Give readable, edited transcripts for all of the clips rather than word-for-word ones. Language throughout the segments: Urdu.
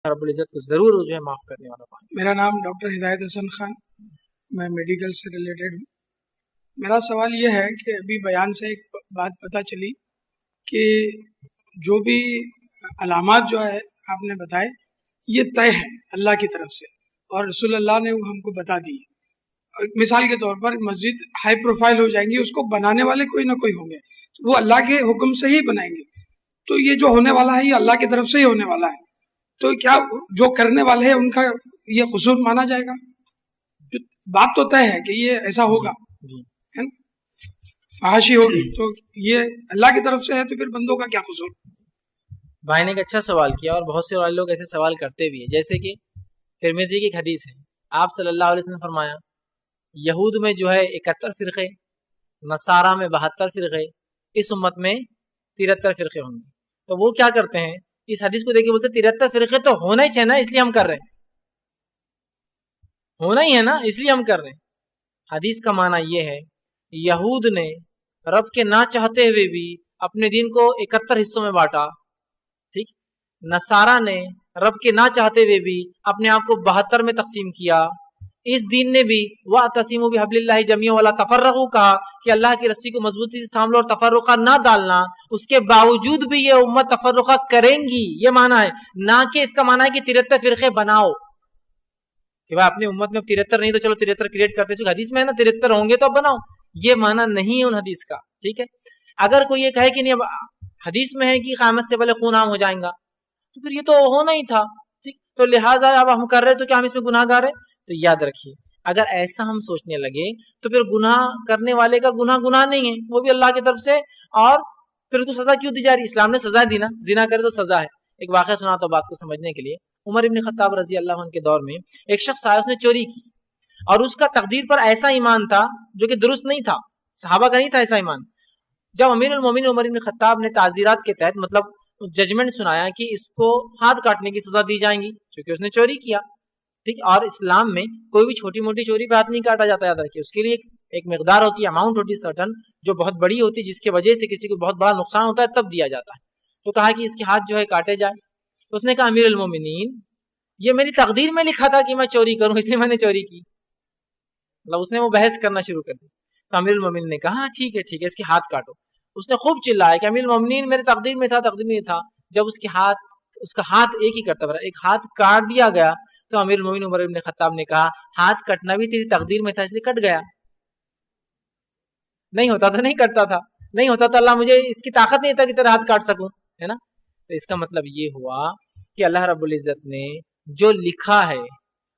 رب العزت کو ضرور جو ہے معاف کرنے والا پائیں۔ میرا نام ڈاکٹر ہدایت حسن خان، میں میڈیکل سے ریلیٹڈ ہوں۔ میرا سوال یہ ہے کہ ابھی بیان سے ایک بات پتہ چلی کہ جو بھی علامات جو ہے آپ نے بتائے یہ طے ہے اللہ کی طرف سے، اور رسول اللہ نے وہ ہم کو بتا دی۔ مثال کے طور پر مسجد ہائی پروفائل ہو جائیں گی، اس کو بنانے والے کوئی نہ کوئی ہوں گے، وہ اللہ کے حکم سے ہی بنائیں گے، تو یہ جو ہونے والا ہے یہ اللہ کی طرف سے ہی ہونے والا ہے، تو کیا جو کرنے والے ہیں ان کا یہ قصور مانا جائے گا؟ بات تو طے ہے کہ یہ ایسا ہوگا، ہے نا، فحاشی ہوگی، تو یہ اللہ کی طرف سے ہے تو پھر بندوں کا کیا قصور؟ بھائی نے ایک اچھا سوال کیا، اور بہت سے لوگ ایسے سوال کرتے بھی ہیں، جیسے کہ ترمذی کی ایک حدیث ہے، آپ صلی اللہ علیہ وسلم نے فرمایا یہود میں جو ہے 71 فرقے، نصارہ میں 72 فرقے، اس امت میں 73 فرقے ہوں گے۔ تو وہ کیا کرتے ہیں، اس حدیث کو دیکھ کے بولتے 73 فرقے تو ہونا ہی چاہیے نا، اس لیے ہم کر رہے ہیں، ہونا ہی ہے نا، اس لیے ہم کر رہے ہیں۔ حدیث کا معنی یہ ہے یہود نے رب کے نہ چاہتے ہوئے بھی اپنے دین کو 71 حصوں میں بانٹا، ٹھیک، نصارہ نے رب کے نہ چاہتے ہوئے بھی اپنے آپ کو 72 میں تقسیم کیا، اس دین نے بھی وَاعْتَصِمُوا بِحَبْلِ اللَّهِ جَمِيعًا وَلَا تَفَرَّقُوا کہا کہ اللہ کی رسی کو مضبوطی سے تھام لو اور تفرقہ نہ ڈالنا، اس کے باوجود بھی یہ امت تفرقہ کریں گی، یہ معنی ہے، نہ کہ اس کا معنی ہے کہ 73 فرقے بناؤ، کہ بھائی اپنی امت میں 73 نہیں تو چلو 73 کریٹ کرتے ہیں، حدیث میں ہے نا 73 ہوں گے تو اب بناؤ، یہ معنی نہیں ہے ان حدیث کا، ٹھیک ہے۔ اگر کوئی یہ کہے کہ نہیں اب حدیث میں ہے کہ قیامت سے پہلے خون عام ہو جائیں گا، تو پھر یہ تو ہونا ہی تھا، ٹھیک، تو لہٰذا اب ہم کر رہے تو کیا ہم اس میں گناہ گار ہیں؟ تو یاد رکھیے اگر ایسا ہم سوچنے لگے تو پھر گناہ کرنے والے کا گناہ نہیں ہے، وہ بھی اللہ کی طرف سے، اور پھر اس کو سزا کیوں دی جا رہی؟ اسلام نے سزا دی نا، زنا کرے تو سزا ہے۔ ایک واقعہ سناتا ہوں بات کو سمجھنے کے لیے۔ عمر ابن خطاب رضی اللہ عنہ کے دور میں ایک شخص آیا، اس نے چوری کی، اور اس کا تقدیر پر ایسا ایمان تھا جو کہ درست نہیں تھا، صحابہ کا نہیں تھا ایسا ایمان۔ جب امیر المومنین عمر ابن خطاب نے تعزیرات کے تحت مطلب ججمنٹ سنایا کہ اس کو ہاتھ کاٹنے کی سزا دی جائیں گی کیونکہ اس نے چوری کیا، ٹھیک، اور اسلام میں کوئی بھی چھوٹی موٹی چوری پہ ہاتھ نہیں کاٹا جاتا، یاد رکھیے، اس کے لیے ایک مقدار ہوتی ہے، اماؤنٹ ہوتی ہے سرٹن، جو بہت بڑی ہوتی ہے، جس کی وجہ سے کسی کو بہت بڑا نقصان ہوتا ہے تب دیا جاتا ہے۔ تو کہا کہ اس کے ہاتھ جو ہے کاٹے جائے، تو اس نے کہا امیر المومنین یہ میری تقدیر میں لکھا تھا کہ میں چوری کروں، اس لیے میں نے چوری کی، مطلب اس نے وہ بحث کرنا شروع کر دی۔ تو امیر المومنین نے کہا ٹھیک ہے اس کے ہاتھ کاٹو۔ اس نے خوب چلایا کہ امیر المومنین میرے تقدیر میں تھا، تقدیر میں تھا۔ جب اس کا ہاتھ ایک ہی کرتا رہا، ایک ہاتھ کاٹ دیا گیا، تو امیر المومنین عمر ابن خطاب نے کہا ہاتھ کٹنا بھی تیری تقدیر میں تھا اس لیے کٹ گیا، نہیں ہوتا تو نہیں کٹتا تھا، نہیں ہوتا تو اللہ مجھے اس کی طاقت نہیں تھا کہ تیرا ہاتھ کاٹ سکوں، ہے نا۔ تو اس کا مطلب یہ ہوا کہ اللہ رب العزت نے جو لکھا ہے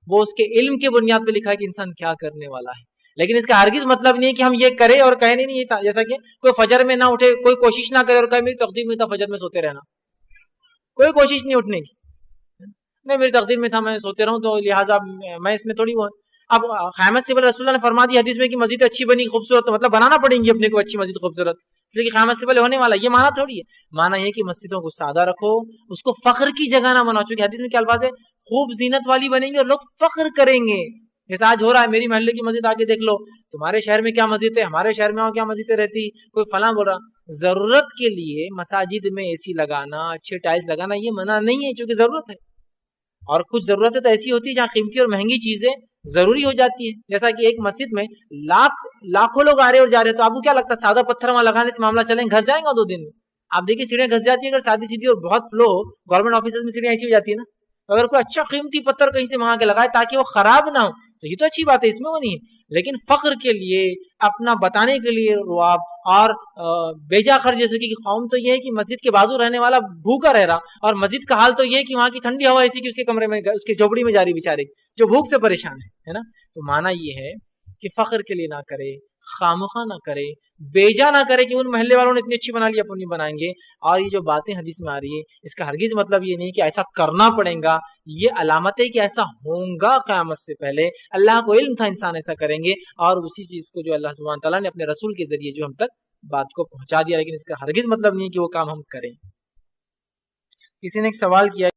وہ اس کے علم کے بنیاد پہ لکھا ہے کہ انسان کیا کرنے والا ہے، لیکن اس کا ہرگز مطلب نہیں ہے کہ ہم یہ کریں اور کہنے نہیں تھا، جیسا کہ کوئی فجر میں نہ اٹھے، کوئی کوشش نہ کرے اور کہے میری تقدیر میں تھا فجر میں سوتے رہنا، کوئی کوشش نہیں اٹھنے کی، نہیں میری تقدیر میں تھا میں سوتے رہوں تو لہٰذا میں اس میں تھوڑی وہ۔ اب قیامت سے پہلے رسول اللہ نے فرما دی حدیث میں کہ مسجد اچھی بنی خوبصورت، تو مطلب بنانا پڑیں گی اپنے کو اچھی مسجد خوبصورت، اس لیے کہ قیامت سے پہلے ہونے والا، یہ معنی تھوڑی ہے۔ معنی یہ کہ مسجدوں کو سادہ رکھو، اس کو فخر کی جگہ نہ بناؤ، چونکہ حدیث میں کیا الفاظ ہے، خوب زینت والی بنیں گے اور لوگ فخر کریں گے، جیسا آج ہو رہا ہے، میری محلے کی مسجد آ کے دیکھ لو، تمہارے شہر میں کیا مسجد ہے، ہمارے شہر میں کیا مسجدیں رہتی، کوئی فلاں بول رہا۔ ضرورت کے لیے مساجد میں اے سی لگانا، اچھے ٹائلز لگانا یہ منع نہیں ہے، چونکہ ضرورت ہے، اور کچھ ضرورتیں تو ایسی ہوتی ہیں جہاں قیمتی اور مہنگی چیزیں ضروری ہو جاتی ہیں، جیسا کہ ایک مسجد میں لاکھوں لوگ آ رہے اور جا رہے، تو آپ کو کیا لگتا ہے سادہ پتھر وہاں لگانے سے معاملہ چلیں گھس جائیں گا 2 دن میں؟ آپ دیکھیے سیڑھیاں گھس جاتی ہیں اگر سادی سیدھی اور بہت فلو، گورنمنٹ آفیسز میں سیڑھیاں ایسی ہو جاتی ہے نا، تو اگر کوئی اچھا قیمتی پتھر کہیں سے منگا کے لگائے تاکہ وہ خراب نہ ہو تو یہ تو اچھی بات ہے، اس میں وہ نہیں ہے، لیکن فخر کے لیے، اپنا بتانے کے لیے رواب اور بیجا خرچ، جیسے کہ قوم تو یہ ہے کہ مسجد کے بازو رہنے والا بھوکا رہ رہا، اور مسجد کا حال تو یہ ہے کہ وہاں کی ٹھنڈی ہوا ایسی کہ اس کے کمرے میں، اس کے جھوپڑی میں جاری بیچارے جو بھوک سے پریشان ہے نا۔ تو معنی یہ ہے کہ فخر کے لیے نہ کرے، خامخواہ نہ کرے، بیجا نہ کرے کہ ان محلے والوں نے اتنی اچھی بنا لی اپنی بنائیں گے، اور یہ جو باتیں حدیث میں آ رہی ہے اس کا ہرگز مطلب یہ نہیں کہ ایسا کرنا پڑے گا، یہ علامت ہے کہ ایسا ہوگا قیامت سے پہلے، اللہ کو علم تھا انسان ایسا کریں گے، اور اسی چیز کو جو اللہ سبحانہ تعالیٰ نے اپنے رسول کے ذریعے جو ہم تک بات کو پہنچا دیا، لیکن اس کا ہرگز مطلب نہیں کہ وہ کام ہم کریں۔ کسی نے ایک سوال کیا